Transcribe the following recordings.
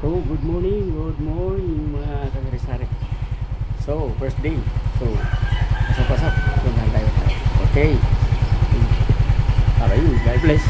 So, good morning mga kagarisari. So, first day. So, pasok-pasok. Puntahan tayo. Okay. Aray, God bless.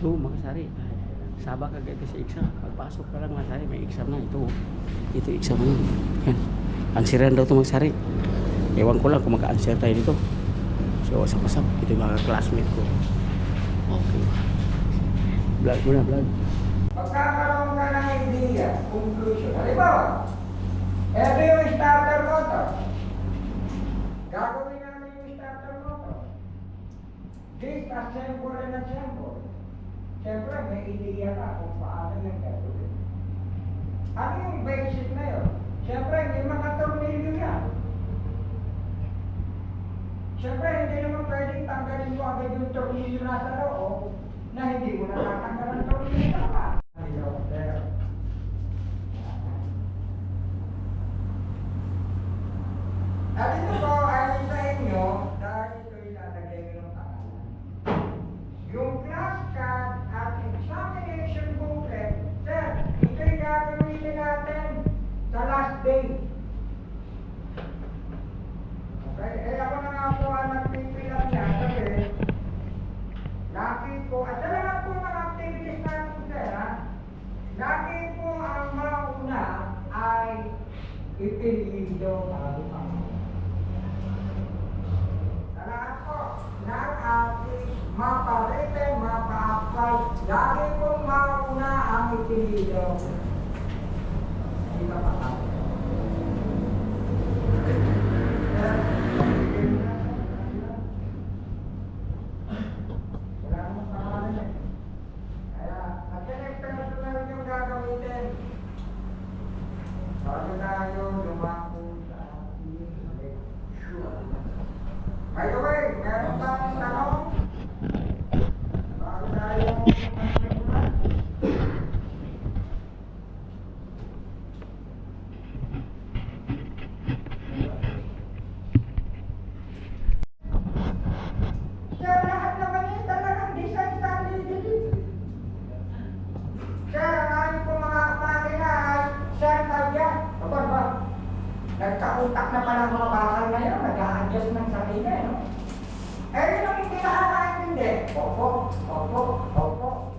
So, mga sari, sabak agad ito sa exam. Pagpasok pa lang mga sari, may exam na. Ito exam na. Yan. Ansiran daw ito mga sari. Ewan ko lang kung maka-answer tayo dito. So, pasok-pasok. Ito yung mga classmate ko. Okay. Vlog muna, vlog. Magkakaroon ka ng idea, conclusion. Halimbawa, ito yung starter motor. Gagawin namin yung starter motor. Disassemble and assemble. Siyempre, may idea ka kung paano yung gagawin. Ano yung basic na yun? Siyempre, may mga tornilyo yan. Siyempre, hindi naman pwedeng tanggalin mo agad yung tornilyo nasa loob na hindi mo natatanggal ang tornilyo pa. At ito po ay sa inyo dahil ito ilalagay nyo ng pangalan. Yung class card at examination booklet, sir, ito yung gagamitin natin sa last day. Okay? Eh ako na nga po ang nagpipilang niya kasi lagi po, at sa lahat po ng activities natin, sir, ha? Lagi po ang mauna ay ipilido bago ang mapa-written, mapa-apply, lagi pong mauna ang ipilido. Hindi ka pa. Wala namang pangalan eh. Kaya, mag-select personal yung gagamitin. Bago tayo lumako sa ating lecture. By the way, meron bang tanong? Bago tayo magsimula. Sir, lahat naman yun talagang design study dito. Sir, ang aming po mga makina ay circle yan. Ba? Nagkautak na pala mga bakal ngayon, nag-a-adjust ng sarili, no? Eh, yun ang hindi nakakaintindi. Opo.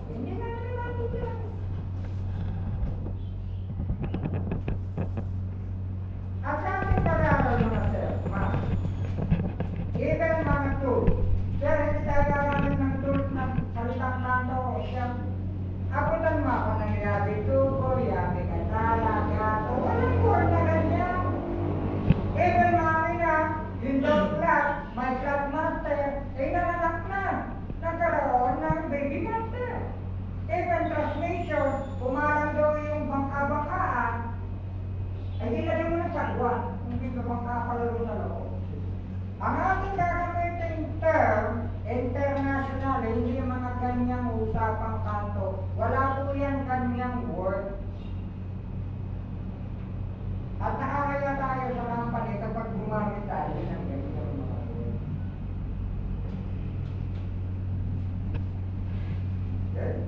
Hindi na nila natindihan. At sa ating pag-aaral mga sir, even mga tools. Sir, hindi tayo gagawin ng tools ng salitang kanto o siyang abutan mo ako ng yabi tubo, yabi katala, gato, walang word na ganyan. Even mga yung dog class, my club master, ay nanganak na. Nagkaroon ng baby master. Even transmission, pumalang daw yung bangka-bangkaan, ay dinali mo na sagwa, hindi ka bangka-palaro sa loob. Ang ating gagamitin term, international, hindi yung mga ganyang usapang kanto. Wala po yan ganyang word. At nakakaya tayo sa company kapag gumamit tayo ng ganyan mga word. Okay?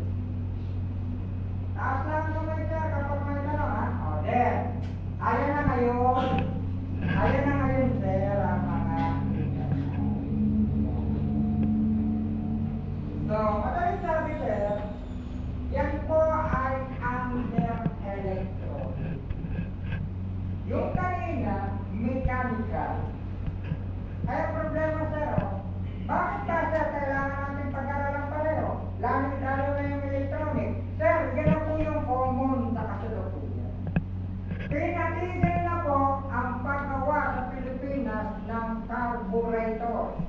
Taas lang ang kamay sir kapag may tanong ha? O, then, ayan na ngayon sir ang mga so, madaling sabi sir, yan po ay under electro. Yung kanina, mechanical. Kaya problema sir, bakit ka sir kailangan natin pag-aralan pareho? Lalo na yung electronic. Sir, yan na po yung common sa kasalukuyan. Pinatigil na po ang paggawa sa Pilipinas ng carburetor.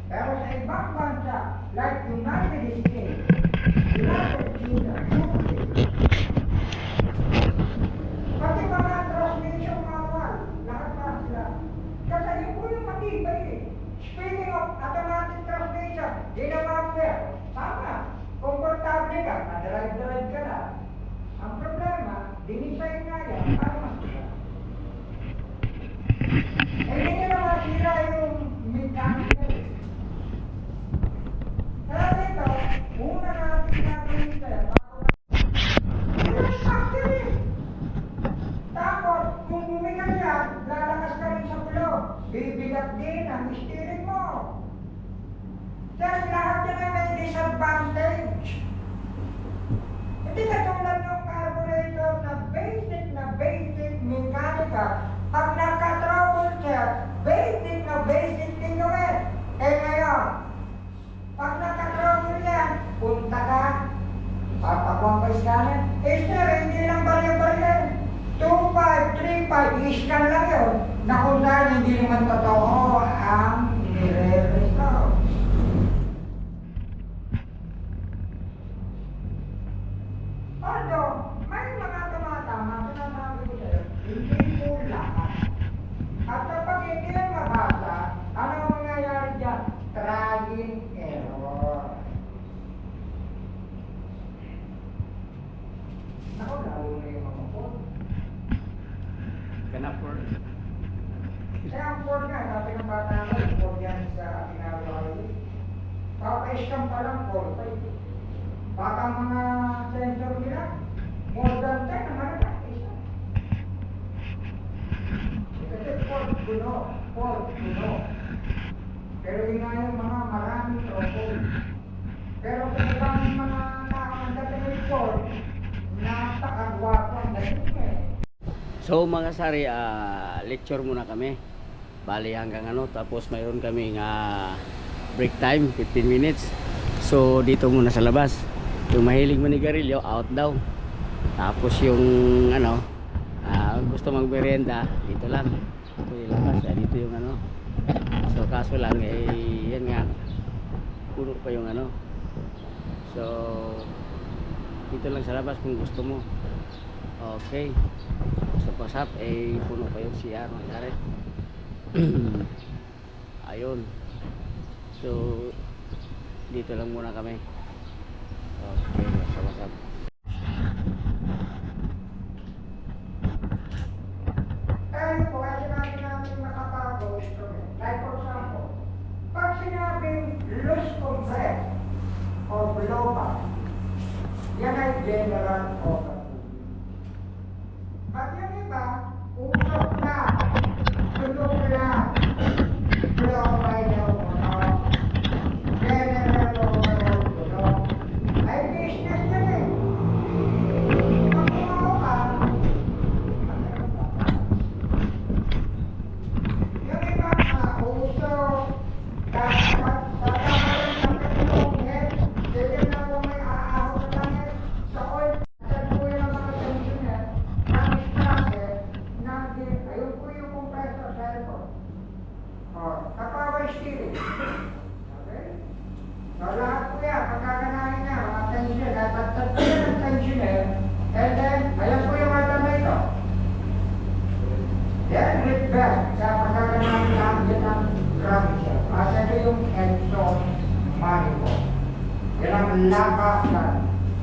Pero sa ibang bansa, like United States, United Kingdom, UK, pati mga transmission manual, lahat pa sila. Kasi yun po yung matibay eh. Speaking of, at drive ka na. Ang problema, dinisay nga yan para masira. Eh, hindi nyo na masira yung mechanical. Kaya dito, una natin natin ito, tapos, kung bumigat yan, lalakas ka rin sa ulo. Bibigat din ang steering mo. Dahil lahat yan ay may disadvantage. Hindi katulad ng carburetor na basic mechanical. Pag nagka-trouble siya, basic din gawin. Eh ngayon, pag nagka-trouble yan, punta ka, papakuha ka scanner. Eh sir, hindi lang barya-barya. 2535, i-scan lang yun. Na kung dahil hindi naman totoo ang nire-restore. Although, may mga tumatama, sinasabi ko sa'yo, hindi po lahat. At kapag hindi yan mabasa, ano ang mangyayari dyan? Trial error. Naku, lalo na yung mga phone. Kana for Kaya ang phone nga, sabi ng bata ko, yung phone yan sa ginagawa ko. Kaka-scam pa lang, phone pa ito. Baka mga sensor nila, more than 10 naman na isa. Kasi port puno. Pero yun nga yung mga maraming tropo. Pero kung ibang mga nakakagdating ng port, napakagwapo ang dating eh. So mga sari, lecture muna kami. Bali hanggang tapos mayroon kaming break time, 15 minutes. So dito muna sa labas. Yung mahilig manigarilyo, out daw. Tapos yung gusto magmerienda, dito lang. Ito yung labas, dito yung So kaso lang, yan nga, puno pa yung So, dito lang sa labas kung gusto mo. Okay. So pasap, puno pa yung CR, mangyari. Ayun. So, dito lang muna kami. Okay, pasap. Tayo po, ay sinabi namin makapago instrument. Like for example, pag sinabing loose compress or blowback, yan ay general overload. Pag yung iba, usok na, tulog na, blow by the general overload, ay business na rin. Pag umaw ka, yung iba uso, dapat yung head, ganyan na kung may aahon sa langit, sa oil, po yung mga tensioner, ang starter, ayun po yung compressor sa airport. Kapower steering. Okay? So lahat po yan, pagkaganahin niya, mga tensioner, dapat tatlo ng tensioner, and then, ayan po yung alternator. Then, with belt, sa pagkaganahin lahat yan ang crankshaft. At ito yung exhaust manifold. Yan ang lakasan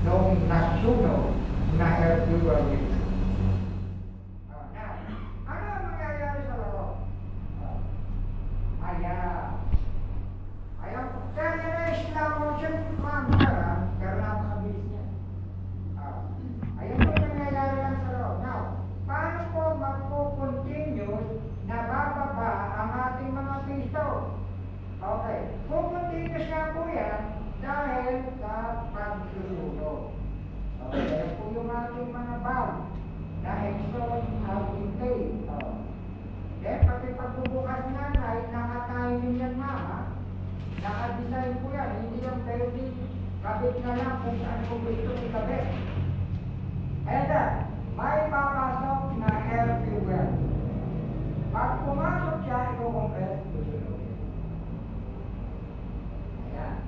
noong nasunog na air fuel unit. Now, ano ang mangyayari sa laro? Ayan po. Kaya yan ay slow motion camera, pero napakabilis niya. Ayan po yung nangyayari lang sa laro. Now, paano po magpo-continuous na bababa ang ating mga piston? Okay. Continuous nga po yan dahil sa pagsusunog. Okay. Ayan po yung ating mga valve na exhaust intake. Then, pati pagbubukas nga na, naka-timing yan mama, naka-design po yan, hindi yung pwede kabit na lang kung saan po gusto ikabit. And then, may papasok na air fuel. Pag pumasok siya, i-compress, susunogin. Ayan.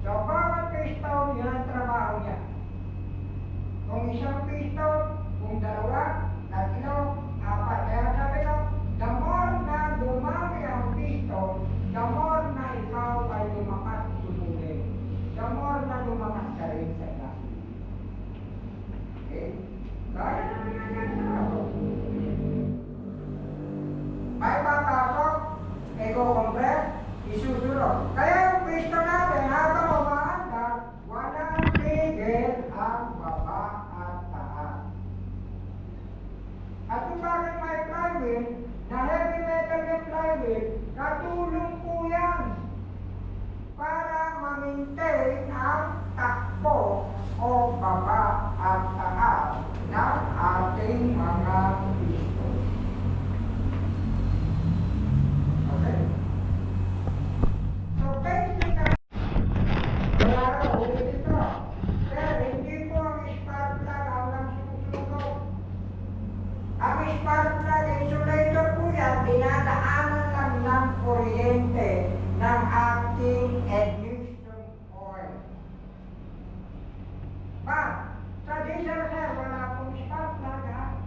So, bawat piston, yun ang trabaho niya. Kung isang piston, kung dalawa, tatlo, apat. Kaya sabi ko, the more na dumami ang piston, the more na ikaw ay lumakas susugin. The more na lumakas ka rin sa gasolina. Okay? Kaya naman yan sa ako. May papasok, i-compress, isusunod. Kaya yung pwesto natin, habang umaandar, walang tigil ang baba at taas. At kung bakit may flywheel, na heavy metal yung flywheel, katulong po yan para ma-maintain ang takbo o baba at taas ng ating mga piston. Okay? So basically, wala raw ulit ito. Pero hindi po ang spark plug ang nagsusunog. Ang spark plug insulator po yan, dinadaanan lang ng kuryente ng ating ignition oil. Sa diesel sir, wala pong spark plug ha.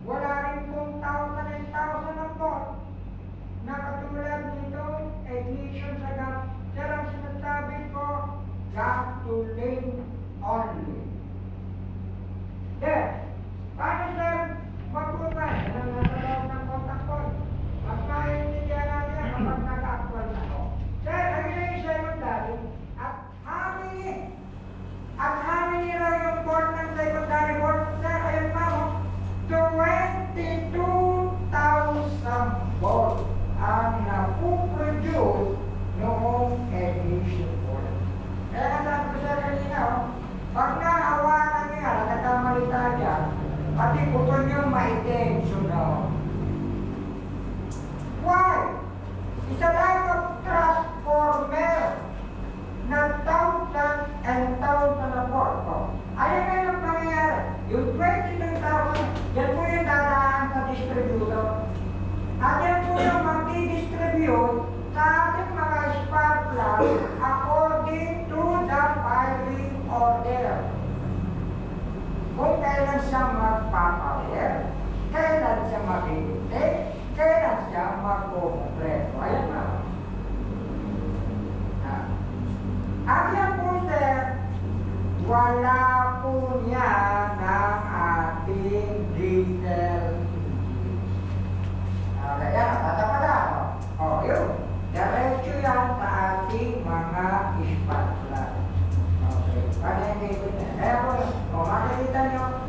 Wala rin pong 1,000 and 1,000 ang volt na katulad nitong ignition sa gas. Sir, ang sinasabi ko, gasoline only. Then, paano sir magpupay? Yan ang nasa loob ng contact point. Mas maintindihan natin yan kapag nag-actual na ako. Sir, ang yung secondary, at hamini raw yung board ng secondary board, sir, ayun pa mo, 22,000 volt ang napuproduce noong ignition board. Kaya nasabi ko sir kanina, pag naawanan niya, nagkamalita dyan, pati putol yung maitim, sunog. Why? Isa lang ang transformer na 1,000 and 1,000 na volt. Ayan nga yung pangyayari. Yung 22,000, yan po yung dadaan sa distributor. At yan po yung magdi-distribute sa ating mga spark plug according to the firing order. Kung kailan siya magpapawer, kailan siya mag-intake, kailan siya mag-compress. Ayan na. Ang yan po sir, wala po niya ng ating diesel. Kaya nakatapa na. Yun. Diretso yan sa ating mga spark plug. Okay. Panengkikot niya. Kaya po, makikita nyo,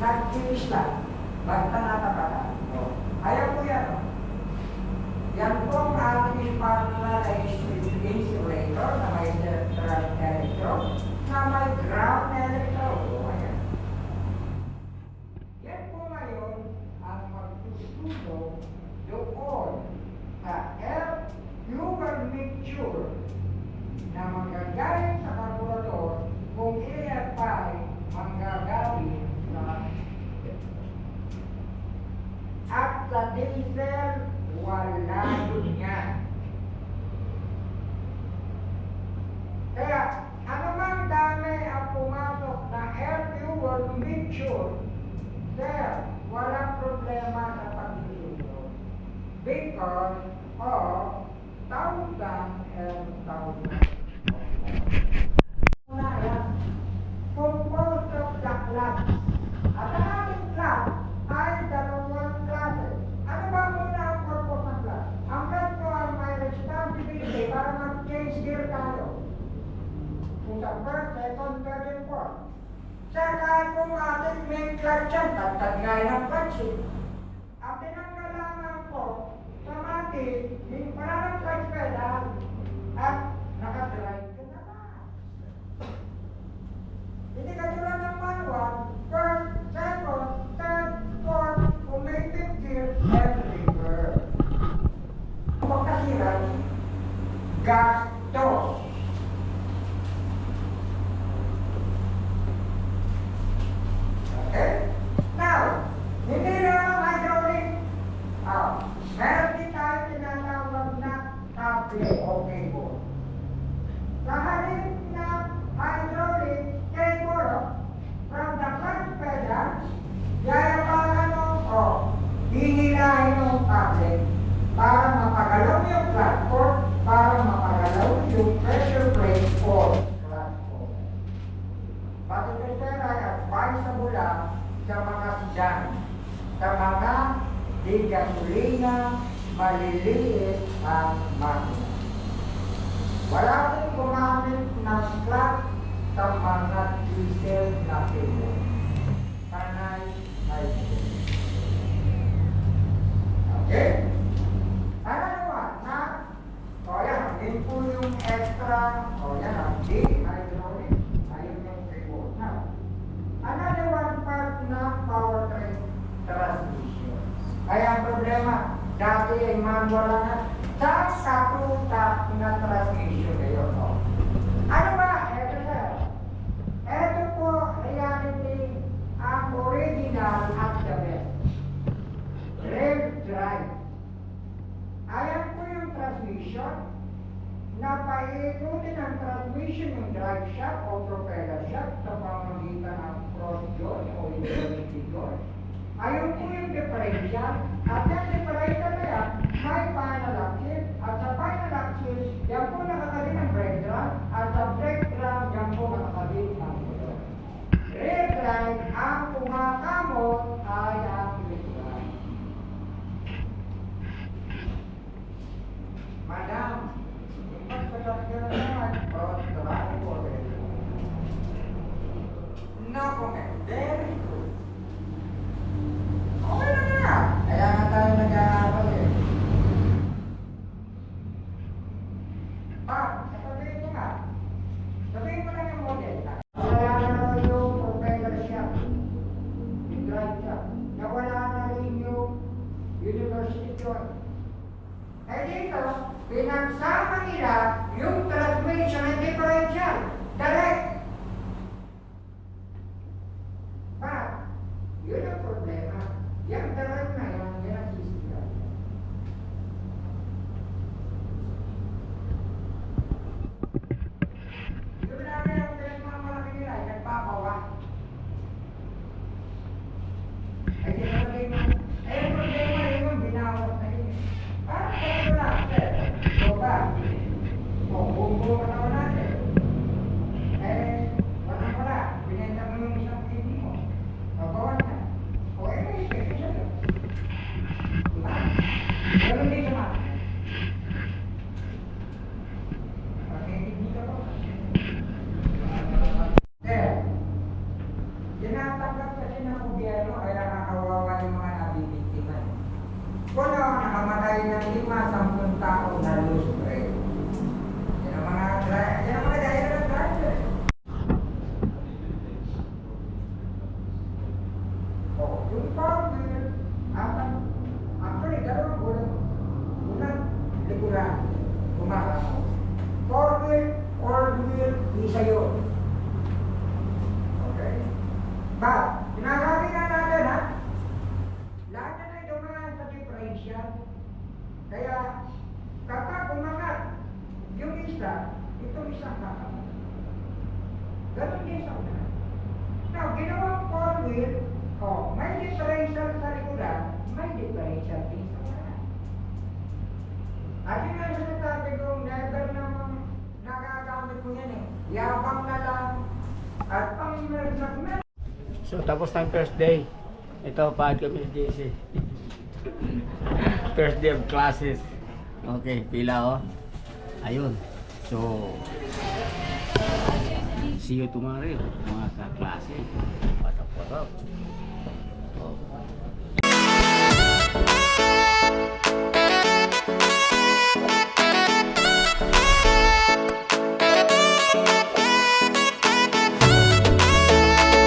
nag-finish lang. Basta natapa na. Ayaw po yan. Yan po ang ating spark plug ay insulator na may central electrode na may ground electrode. Ayan. Yan po ngayon ang magsusunog doon sa air fuel mixture na manggagaling sa carburetor kung i-apply manggagaling at sa diesel wala yan. Kaya, anumang dami ang pumasok na air fuel mixture, sir, walang problema sa pagsusunod. Because of 1,000 and 1,000. Una yan, composed of the class. At ang ating class ay dalawang klase. Ano ba muna ang purpose ng class? Ang class ko ay may responsibility para mag-change gear tayo. Kung sa first, second, third, and fourth. Sir, kahit kung ating main clutch yan, tagtag nga ng clutch eh. Ang tinanggalangan ko sa atin, yung parang clutch pedal at nakadrive ka na ba? Hindi ka tulad ng manual, first, second, third, fourth, automatic gear, and reverse. Ang pagkasiran, gastos. Okay? Now, hindi lang ang hydraulic. Meron din tayo tinatawag na cable o cable. Sa halip na hydraulic cable, from the clutch pedal, yayapakan mo hinilahin mo cable para mapagalaw yung clutch cord, para mapagalaw yung pressure plate or clutch cord. But if you say I have 5 maliliit ang makina. Wala rin gumamit ng clutch sa mga diesel na kilo. Panay ay okay? Ano naman na, o yan, din po yung extra, o yan, ang D-hydraulic, ayun yung keyboard na. Another one part na powertrain transmission. Ay ang problema, dati ay manual na, sa katutak na transmission na yun. No? Ano ba? Ito sir. Ito po, reality, ang original at the best. Rev drive. Ayan po yung transmission. Napaikutin ang transmission yung drive shaft o propeller shaft sa pamamagitan ng cross joint o integrity joint. Ayun po yung differential. At yung differential na yan, may final axis. At sa final axis, yan po nakakabit ng brake drum. At sa brake drum, yan po nakakabit ng motor. Rear drive, ang kumakamot ay ang rear drive. Madam, yung pagpasasya na naman, cross drive po rin. No comment. Very good. Okay na nga. Kaya nga tayo nag-aaral eh. Sasabihin ko nga. Sabihin ko lang yung model. Wala na yung propeller shaft. Yung drive shaft. Nawala na rin yung university joint. Eh dito, pinagsama nila yung transmission and differential. Direct. Yun ang problema. Yung direct na yun, yan ang sisigaw. Yun lang yung pinagmamalaki nila, nagpapawa. Ay, di sabihin mo, yung problema yun, binawas na yun. Parang ganito lang, sir. So ba? Bumbo ka naman natin. Wala. Binenta mo yung isang kidney mo. Babawan na. O may special yun. Diba? Ganun din naman. Pag-kidney ka po. Sir, tinatanggap kasi ng gobyerno kaya nakawawa yung mga nabibiktima. Kung nakamatay ng 5-10 tao na lustre. Yan ang mga driver ng driver. Yung power wheel, actually, dalawang ulang. Unang likuran, kumakasok. Four wheel, isa yun. Okay? But, sinasabi na natin ha, lahat na ay dumaan sa differential. Kaya, kapag umangat, yung isa, itong isang kakamat. Ganon din sa unahan. Now, ginawang four wheel, may differential sa likuran, may differential din sa unahan. At yun ang sinasabi kong never namang nagagamit mo yan eh. Yabang na lang at pang nagmet. So tapos ng first day. Ito paad kami sa JC. First day of classes. Okay, pila oh. Ayun. So see you tomorrow mga kaklase. Patap-patap. Oh.